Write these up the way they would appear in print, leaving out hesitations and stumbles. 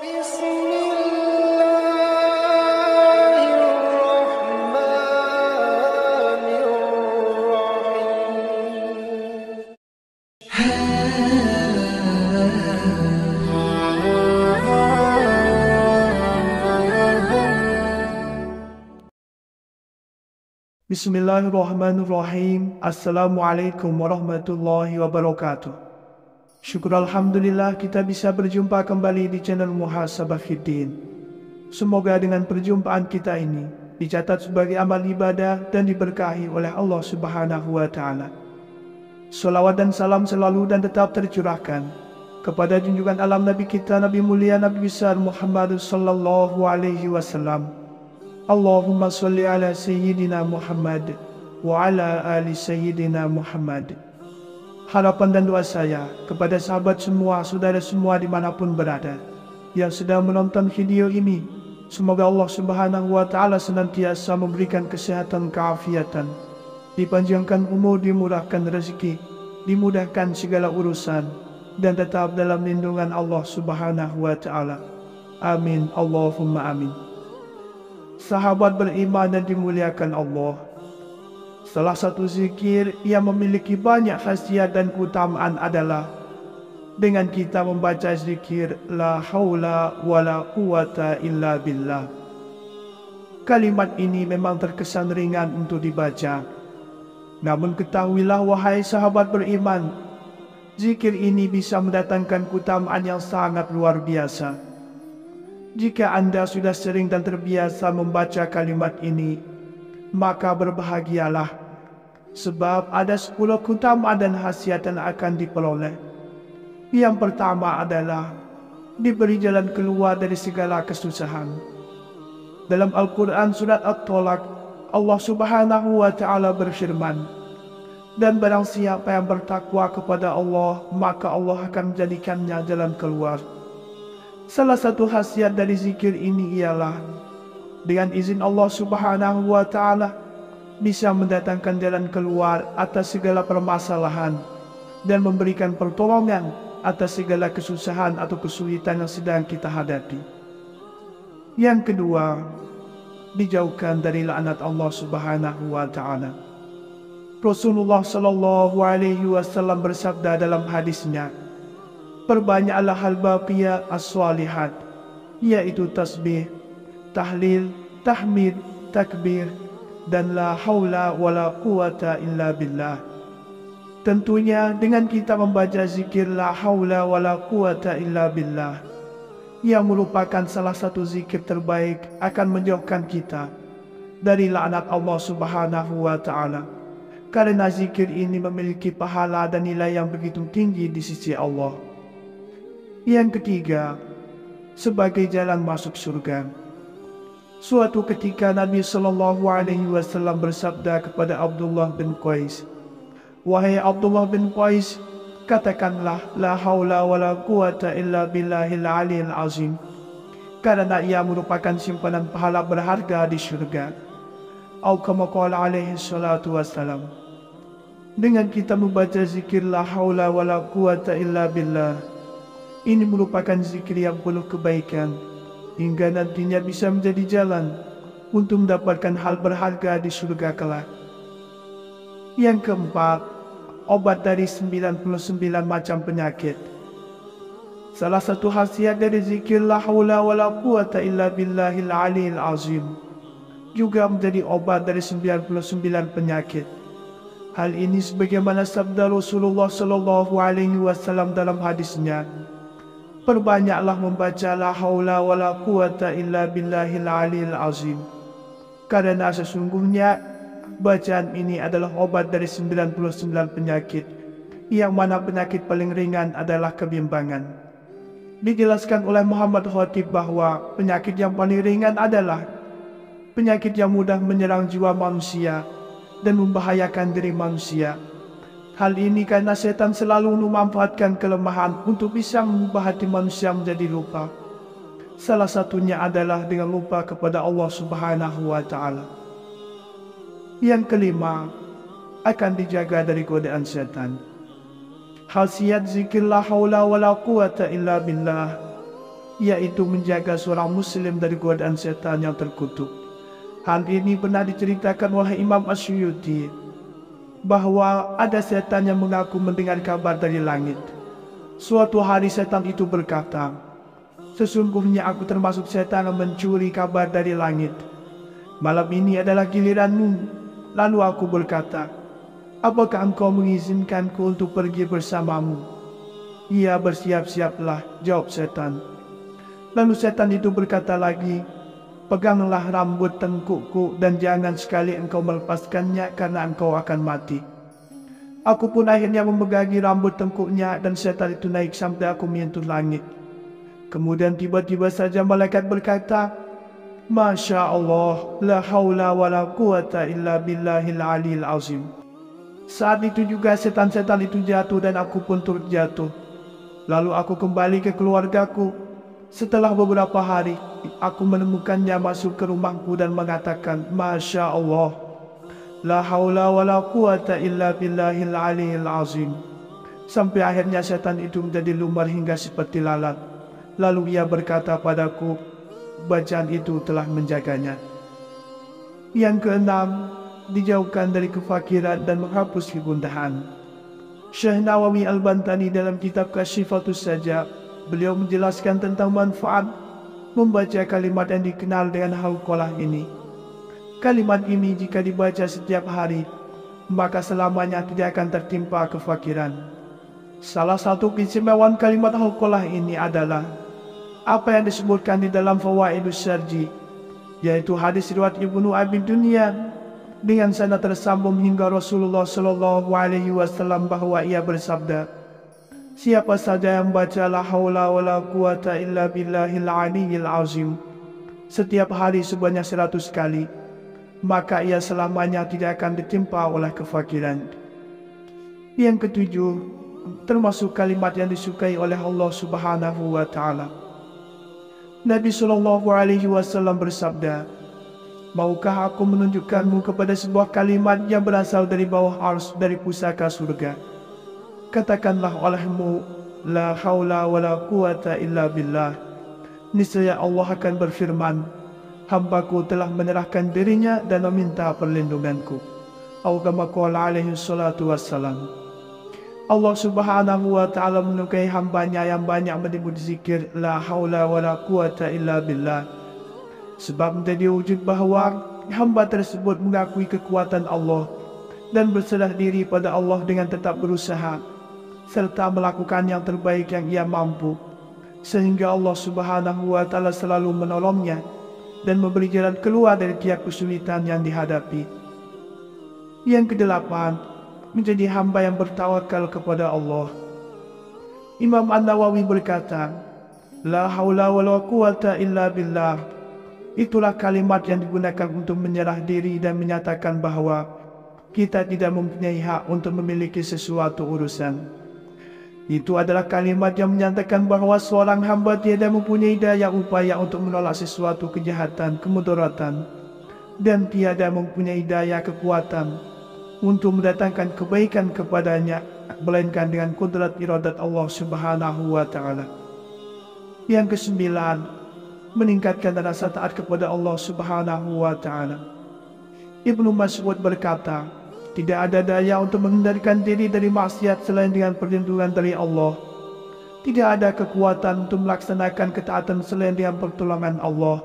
Bismillahirrahmanirrahim. Bismillahirrahmanirrahim. Assalamualaikum warahmatullahi wabarakatuh. Syukur Alhamdulillah kita bisa berjumpa kembali di channel Muhasabah Fiddin. Semoga dengan perjumpaan kita ini dicatat sebagai amal ibadah dan diberkahi oleh Allah Subhanahu wa Ta'ala. Salawat dan salam selalu dan tetap tercurahkan kepada junjungan alam Nabi kita, Nabi mulia, Nabi besar Muhammad sallallahu alaihi wasallam. Allahumma salli ala Sayyidina Muhammad wa ala ali Sayyidina Muhammad. Harapan dan doa saya kepada sahabat semua, saudara semua dimanapun berada yang sedang menonton video ini, semoga Allah Subhanahu wa Ta'ala senantiasa memberikan kesehatan, keafiatan, dipanjangkan umur, dimurahkan rezeki, dimudahkan segala urusan, dan tetap dalam lindungan Allah Subhanahu wa Ta'ala. Amin, Allahumma amin. Sahabat beriman dan dimuliakan Allah, salah satu zikir yang memiliki banyak khasiat dan keutamaan adalah dengan kita membaca zikir La haula wa la quwata illa billah. Kalimat ini memang terkesan ringan untuk dibaca, namun ketahuilah wahai sahabat beriman, zikir ini bisa mendatangkan keutamaan yang sangat luar biasa. Jika Anda sudah sering dan terbiasa membaca kalimat ini, maka berbahagialah, sebab ada 10 keutamaan dan khasiat yang akan diperoleh. Yang pertama adalah diberi jalan keluar dari segala kesusahan. Dalam Al-Quran surat At-Tolak, Allah Subhanahu wa Ta'ala berfirman, dan barang siapa yang bertakwa kepada Allah, maka Allah akan menjadikannya jalan keluar. Salah satu khasiat dari zikir ini ialah dengan izin Allah Subhanahu wa Ta'ala bisa mendatangkan jalan keluar atas segala permasalahan dan memberikan pertolongan atas segala kesusahan atau kesulitan yang sedang kita hadapi. Yang kedua, dijauhkan dari laknat Allah Subhanahu wa Ta'ala. Rasulullah sallallahu alaihi wasallam bersabda dalam hadisnya, perbanyaklah hal baqiyah as-salihat, yaitu tasbih, tahlil, tahmid, takbir, dan la haula wa la quwata illa billah. Tentunya dengan kita membaca zikir la haula wa la quwata illa billah, yang merupakan salah satu zikir terbaik, akan menjauhkan kita dari laknat Allah Subhanahu wa Ta'ala, karena zikir ini memiliki pahala dan nilai yang begitu tinggi di sisi Allah. Yang ketiga, sebagai jalan masuk surga. Suatu ketika Nabi sallallahu alaihi wasallam bersabda kepada Abdullah bin Qais, wahai Abdullah bin Qais, katakanlah la haula wa la quwata illa billahil aliyil azim, karena ia merupakan simpanan pahala berharga di syurga. Atau kama qala alaihi salatu wassalam. Dengan kita membaca zikir la haula wa la quwata illa billah, ini merupakan zikir yang penuh kebaikan, hingga nantinya bisa menjadi jalan untuk mendapatkan hal berharga di surga kelak. Yang keempat, obat dari 99 macam penyakit. Salah satu khasiat dari zikir la haula wa la quwata illa billahil aliyil azim juga menjadi obat dari 99 penyakit. Hal ini sebagaimana sabda Rasulullah sallallahu alaihi wasallam dalam hadisnya, perbanyaklah membaca la haula wa la quwata illa billahil aliyil azim, karena sesungguhnya bacaan ini adalah obat dari 99 penyakit, yang mana penyakit paling ringan adalah kebimbangan. Dijelaskan oleh Muhammad Khatib bahwa penyakit yang paling ringan adalah penyakit yang mudah menyerang jiwa manusia dan membahayakan diri manusia. Hal ini karena setan selalu memanfaatkan kelemahan untuk bisa mengubah hati manusia menjadi lupa. Salah satunya adalah dengan lupa kepada Allah Subhanahu wa Ta'ala. Yang kelima, akan dijaga dari godaan setan. Khasiat zikir la haula wa la quwata illa billah yaitu menjaga seorang muslim dari godaan setan yang terkutuk. Hal ini pernah diceritakan oleh Imam Asyuyuti bahwa ada setan yang mengaku mendengar kabar dari langit. Suatu hari setan itu berkata, "Sesungguhnya aku termasuk setan yang mencuri kabar dari langit. Malam ini adalah giliranmu." Lalu aku berkata, "Apakah engkau mengizinkanku untuk pergi bersamamu?" "Iya, bersiap-siaplah," jawab setan. Lalu setan itu berkata lagi, "Peganglah rambut tengkukku dan jangan sekali engkau melepaskannya karena engkau akan mati." Aku pun akhirnya memegangi rambut tengkuknya dan setan itu naik sampai aku menyentuh langit. Kemudian tiba-tiba saja malaikat berkata, "Masya Allah, la haula wa la quwata illa billahil aliyil azim." Saat itu juga setan-setan itu jatuh dan aku pun turut jatuh. Lalu aku kembali ke keluargaku. Setelah beberapa hari, aku menemukannya masuk ke rumahku dan mengatakan, "Masya Allah, la haula wa la quwata illa billahil aliyil azim." Sampai akhirnya setan itu menjadi lumar hingga seperti lalat. Lalu ia berkata padaku, bacaan itu telah menjaganya. Yang keenam, dijauhkan dari kefakiran dan menghapus kegundahan. Syekh Nawawi Al-Bantani dalam kitab Kasyifatus Sajab, beliau menjelaskan tentang manfaat membaca kalimat yang dikenal dengan hauqalah ini. Kalimat ini jika dibaca setiap hari, maka selamanya tidak akan tertimpa kefakiran. Salah satu keistimewaan kalimat hauqalah ini adalah apa yang disebutkan di dalam Fawaidus Syarji, yaitu hadis riwayat Ibnu Abi Dunya dengan sanad tersambung hingga Rasulullah Shallallahu Alaihi Wasallam bahwa ia bersabda, "Siapa saja yang baca la haula wa la quwata illa billahil aliyil azim setiap hari sebanyak 100 kali, maka ia selamanya tidak akan ditimpa oleh kefakiran." Yang ketujuh, termasuk kalimat yang disukai oleh Allah Subhanahu wa Ta'ala. Nabi Shallallahu Alaihi Wasallam bersabda, "Maukah aku menunjukkanmu kepada sebuah kalimat yang berasal dari bawah ars dari pusaka surga? Katakanlah olehmu, la haula wa la quwata illa billah. Niscaya Allah akan berfirman, hambaku telah menyerahkan dirinya dan meminta perlindunganku." Atau kama qala alaihi salatu wassalam. Allah Subhanahu wa Ta'ala menyukai hambanya yang banyak menyebut zikir la haula wa la quwata illa billah, sebab menjadi wujud bahwa hamba tersebut mengakui kekuatan Allah dan berserah diri pada Allah dengan tetap berusaha serta melakukan yang terbaik yang ia mampu, sehingga Allah Subhanahu wa Ta'ala selalu menolongnya dan memberi jalan keluar dari tiap kesulitan yang dihadapi. Yang kedelapan, menjadi hamba yang bertawakal kepada Allah. Imam An-Nawawi berkata, la haula wa la quwata illa billah. Itulah kalimat yang digunakan untuk menyerah diri dan menyatakan bahwa kita tidak mempunyai hak untuk memiliki sesuatu urusan. Itu adalah kalimat yang menyatakan bahwa seorang hamba tiada mempunyai daya upaya untuk menolak sesuatu kejahatan, kemudaratan, dan tiada mempunyai daya kekuatan untuk mendatangkan kebaikan kepadanya, melainkan dengan kudrat iradat Allah Subhanahu wa Ta'ala. Yang kesembilan, meningkatkan rasa taat kepada Allah Subhanahu wa Ta'ala. Ibnu Mas'ud berkata, tidak ada daya untuk menghindarkan diri dari maksiat selain dengan perlindungan dari Allah. Tidak ada kekuatan untuk melaksanakan ketaatan selain dengan pertolongan Allah.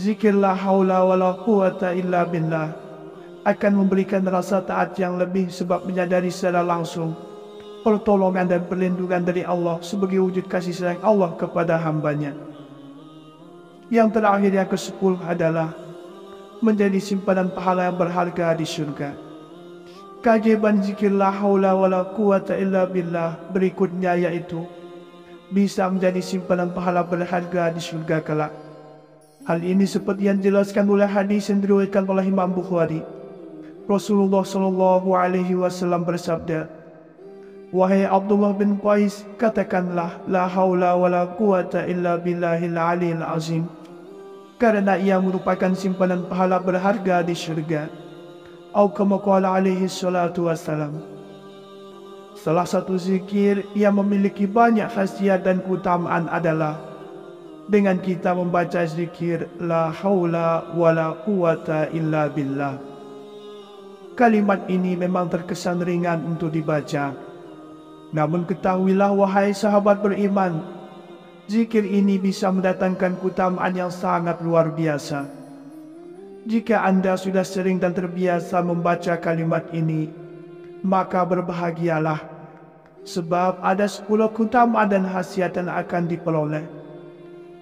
Zikir la haula wa la quwata illa billah akan memberikan rasa taat yang lebih sebab menyadari secara langsung pertolongan dan perlindungan dari Allah sebagai wujud kasih sayang Allah kepada hambanya. Yang terakhir, yang ke-10 adalah menjadi simpanan pahala yang berharga di surga. Keajaiban zikir la haula wa la quwata illa billah berikutnya yaitu bisa menjadi simpanan pahala berharga di surga kelak. Hal ini seperti yang dijelaskan oleh hadis yang diriwayatkan oleh Imam Bukhari. Rasulullah Shallallahu Alaihi Wasallam bersabda, "Wahai Abdullah bin Qais, katakanlah la haula wa la quwata illa billahil aliyil azim, karena ia merupakan simpanan pahala berharga di syurga." Atau kama qala alaihi salatu wassalam. Salah satu zikir yang memiliki banyak khasiat dan keutamaan adalah dengan kita membaca zikir la haula wala quwata illa billah. Kalimat ini memang terkesan ringan untuk dibaca. Namun ketahuilah wahai sahabat beriman, zikir ini bisa mendatangkan keutamaan yang sangat luar biasa. Jika Anda sudah sering dan terbiasa membaca kalimat ini, maka berbahagialah, sebab ada 10 keutamaan dan khasiat yang akan diperoleh.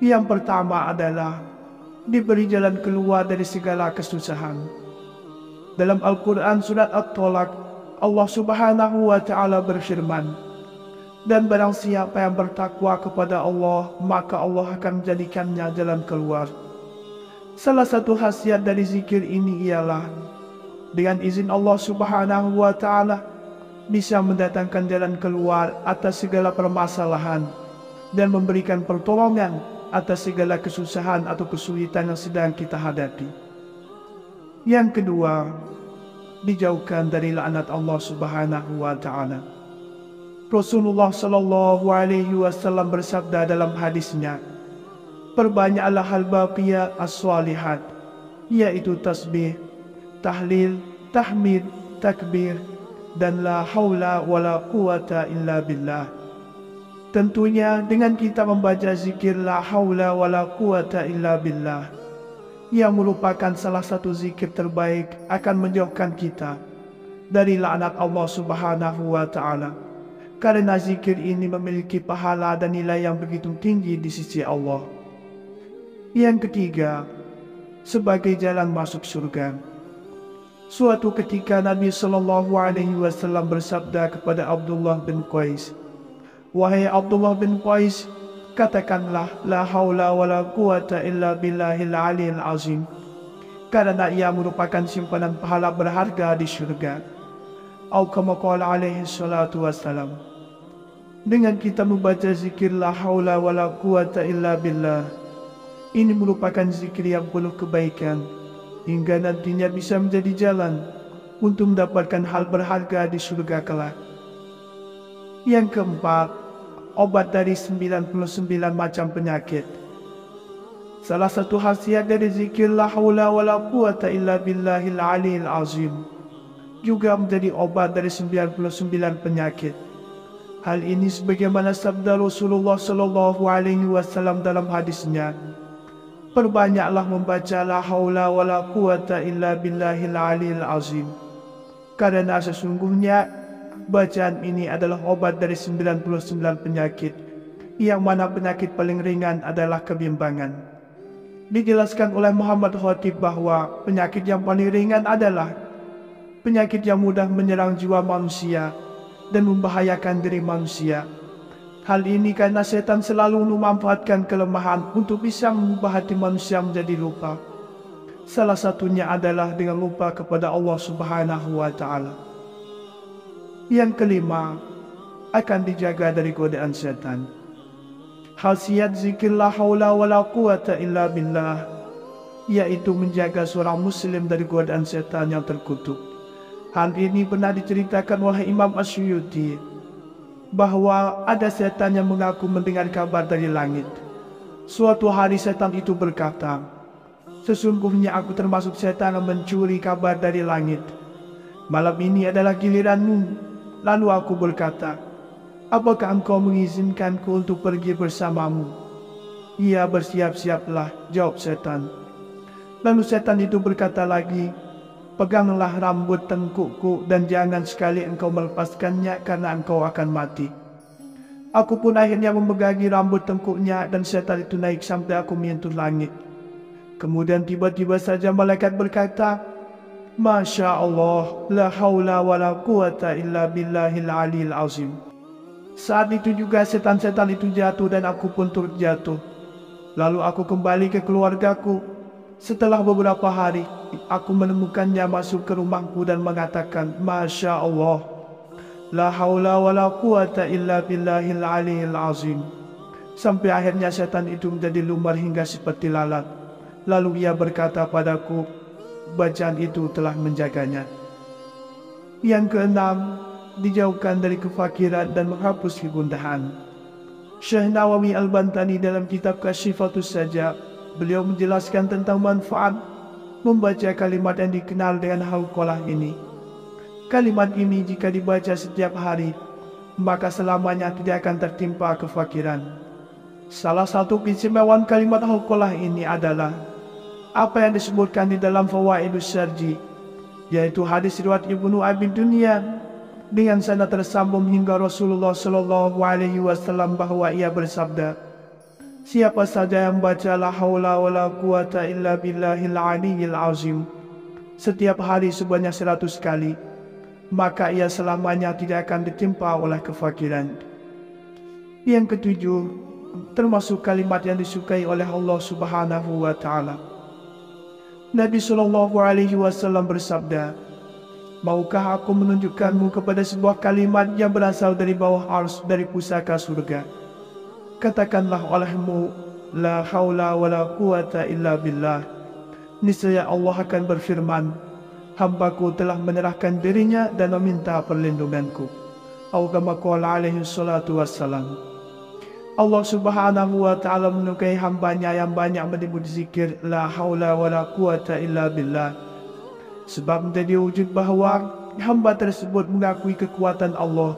Yang pertama adalah diberi jalan keluar dari segala kesusahan. Dalam Al-Quran surat At-Tolak, Allah Subhanahu wa Ta'ala berfirman, dan barang siapa yang bertakwa kepada Allah, maka Allah akan menjadikannya jalan keluar. Salah satu khasiat dari zikir ini ialah dengan izin Allah Subhanahu wa Ta'ala bisa mendatangkan jalan keluar atas segala permasalahan dan memberikan pertolongan atas segala kesusahan atau kesulitan yang sedang kita hadapi. Yang kedua, dijauhkan dari laknat Allah Subhanahu wa Ta'ala. Rasulullah Shallallahu Alaihi Wasallam bersabda dalam hadisnya, perbanyaklah hal baqiyat as-salihat, yaitu tasbih, tahlil, tahmid, takbir, dan la haula wala quwata illa billah. Tentunya dengan kita membaca zikir la haula wala quwata illa billah, yang merupakan salah satu zikir terbaik, akan menjauhkan kita dari laknat Allah Subhanahu wa Ta'ala, karena zikir ini memiliki pahala dan nilai yang begitu tinggi di sisi Allah. Yang ketiga, sebagai jalan masuk surga. Suatu ketika Nabi Shallallahu Alaihi Wasallam bersabda kepada Abdullah bin Qais, wahai Abdullah bin Qais, katakanlah la haula wala quwata illa billahil aliyil azim, karena ia merupakan simpanan pahala berharga di surga. Atau kama qala alaihi salatu wassalam. Dengan kita membaca zikir la haula wala quwata illa billah, ini merupakan zikir yang penuh kebaikan, hingga nantinya bisa menjadi jalan untuk mendapatkan hal berharga di surga kelak. Yang keempat, obat dari 99 macam penyakit. Salah satu khasiat dari zikir la haula wala quwata illa billahil aliyil azim juga menjadi obat dari 99 penyakit. Hal ini sebagaimana sabda Rasulullah Shallallahu Alaihi Wasallam dalam hadisnya, perbanyaklah membaca la haula wala quwata illa billahil aliyil azim, karena sesungguhnya bacaan ini adalah obat dari 99 penyakit, yang mana penyakit paling ringan adalah kebimbangan. Dijelaskan oleh Muhammad Khatib bahwa penyakit yang paling ringan adalah penyakit yang mudah menyerang jiwa manusia dan membahayakan diri manusia. Hal ini karena setan selalu memanfaatkan kelemahan untuk bisa mengubah hati manusia menjadi lupa. Salah satunya adalah dengan lupa kepada Allah Subhanahu wa Ta'ala. Yang kelima, akan dijaga dari godaan setan. Khasiat zikir la haula wala quwata illa billah, yaitu menjaga seorang muslim dari godaan setan yang terkutuk. Hal ini pernah diceritakan oleh Imam Asyuyuti, bahwa ada setan yang mengaku mendengar kabar dari langit. Suatu hari setan itu berkata, sesungguhnya aku termasuk setan yang mencuri kabar dari langit. Malam ini adalah giliranmu. Lalu aku berkata, apakah engkau mengizinkanku untuk pergi bersamamu? Ia bersiap-siaplah, jawab setan. Lalu setan itu berkata lagi, peganglah rambut tengkukku dan jangan sekali engkau melepaskannya karena engkau akan mati. Aku pun akhirnya memegangi rambut tengkuknya dan setan itu naik sampai aku menyentuh langit. Kemudian tiba-tiba saja malaikat berkata, Masya Allah, la haula wa la quwata illa billahil aliyil azim. Saat itu juga setan-setan itu jatuh dan aku pun turut jatuh. Lalu aku kembali ke keluargaku. Setelah beberapa hari, aku menemukannya masuk ke rumahku dan mengatakan, Masya Allah, la haula wa la quwata illa billahil aliyil azim. Sampai akhirnya setan itu menjadi lumar hingga seperti lalat. Lalu ia berkata padaku, bacaan itu telah menjaganya. Yang keenam, dijauhkan dari kefakiran dan menghapus kegundahan. Syekh Nawawi Al-Bantani dalam kitab Kasyifatus Sajab, beliau menjelaskan tentang manfaat membaca kalimat yang dikenal dengan hauqalah ini. Kalimat ini jika dibaca setiap hari, maka selamanya tidak akan tertimpa kefakiran. Salah satu keistimewaan kalimat hauqalah ini adalah apa yang disebutkan di dalam Fawaidus Syarji, yaitu hadis riwayat Ibnu Abi Dunya dengan sanad tersambung hingga Rasulullah Shallallahu Alaihi Wasallam bahwa ia bersabda, siapa saja yang baca la haula wala quwata illa billahil aliyyil azim setiap hari sebanyak 100 kali, maka ia selamanya tidak akan ditimpa oleh kefakiran. Yang ketujuh, termasuk kalimat yang disukai oleh Allah Subhanahu wa taala. Nabi Shallallahu Alaihi Wasallam bersabda, maukah aku menunjukkanmu kepada sebuah kalimat yang berasal dari bawah ars dari pusaka surga? Katakanlah olehmu, la haula wala quwata illa billah. Niscaya Allah akan berfirman, hambaku telah menyerahkan dirinya dan meminta perlindunganku. Atau kama qala alaihi salatu wassalam. Allah Subhanahu wa taala menyukai hambanya yang banyak menyebut zikir la haula wala quwata illa billah. Sebab menjadi wujud bahawa hamba tersebut mengakui kekuatan Allah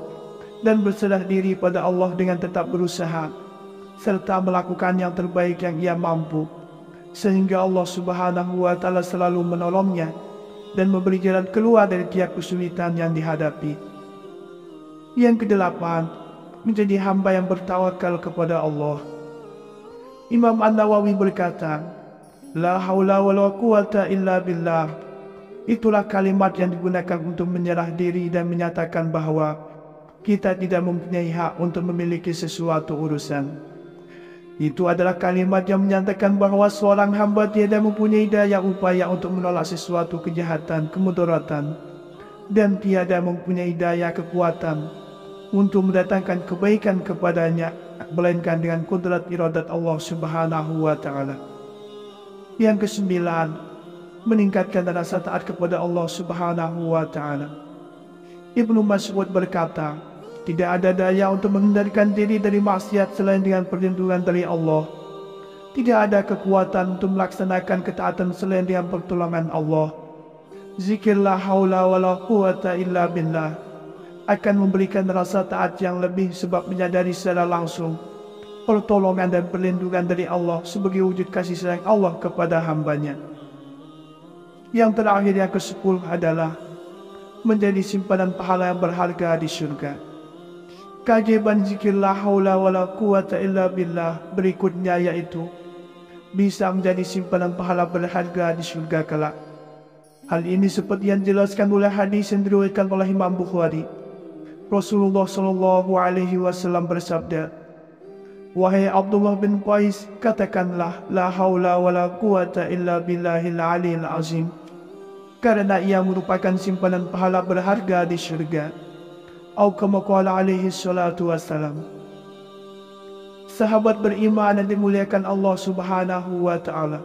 dan berserah diri pada Allah dengan tetap berusaha serta melakukan yang terbaik yang ia mampu, sehingga Allah Subhanahu wa taala selalu menolongnya dan memberi jalan keluar dari tiap kesulitan yang dihadapi. Yang kedelapan, menjadi hamba yang bertawakal kepada Allah. Imam An-Nawawi berkata, la haula wala quwata illa billah. Itulah kalimat yang digunakan untuk menyerah diri dan menyatakan bahwa kita tidak mempunyai hak untuk memiliki sesuatu urusan. Itu adalah kalimat yang menyatakan bahwa seorang hamba tiada mempunyai daya upaya untuk menolak sesuatu kejahatan, kemudaratan, dan tiada mempunyai daya kekuatan untuk mendatangkan kebaikan kepadanya, melainkan dengan kudrat iradat Allah Subhanahu wa taala. Yang kesembilan, meningkatkan rasa taat kepada Allah Subhanahu wa taala. Ibnu Mas'ud berkata, tidak ada daya untuk menghindarkan diri dari maksiat selain dengan perlindungan dari Allah. Tidak ada kekuatan untuk melaksanakan ketaatan selain dengan pertolongan Allah. Zikir la haula wala quwata illa billah akan memberikan rasa taat yang lebih sebab menyadari secara langsung pertolongan dan perlindungan dari Allah sebagai wujud kasih sayang Allah kepada hambanya. Yang terakhir, yang ke-10 adalah menjadi simpanan pahala yang berharga di surga. Keajaiban zikir la haula wala quwata illa billah berikutnya yaitu bisa menjadi simpanan pahala berharga di surga kelak. Hal ini seperti yang dijelaskan oleh hadis yang diriwayatkan oleh Imam Bukhari. Rasulullah Shallallahu Alaihi Wasallam bersabda, wahai Abdullah bin Qais, katakanlah la haula wala quwata illa billahil aliyil azim, karena ia merupakan simpanan pahala berharga di syurga. Atau kama qala alaihi salatu wassalam. Sahabat beriman yang dimuliakan Allah Subhanahu wa taala,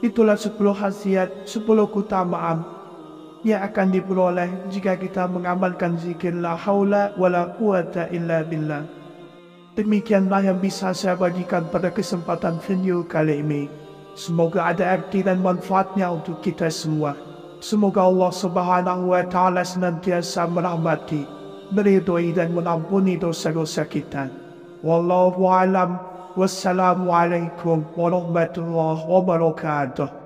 itulah 10 khasiat, 10 keutamaan yang akan diperoleh jika kita mengamalkan zikir la haula wala quwata illa billah. Demikianlah yang bisa saya bagikan pada kesempatan video kali ini. Semoga ada arti dan manfaatnya untuk kita semua. Semoga Allah Subhanahu wa taala senantiasa merahmati, meridhoi dan mengampuni dosa-dosa kita. Wallahu a'lam. Wassalamualaikum warahmatullahi wabarakatuh.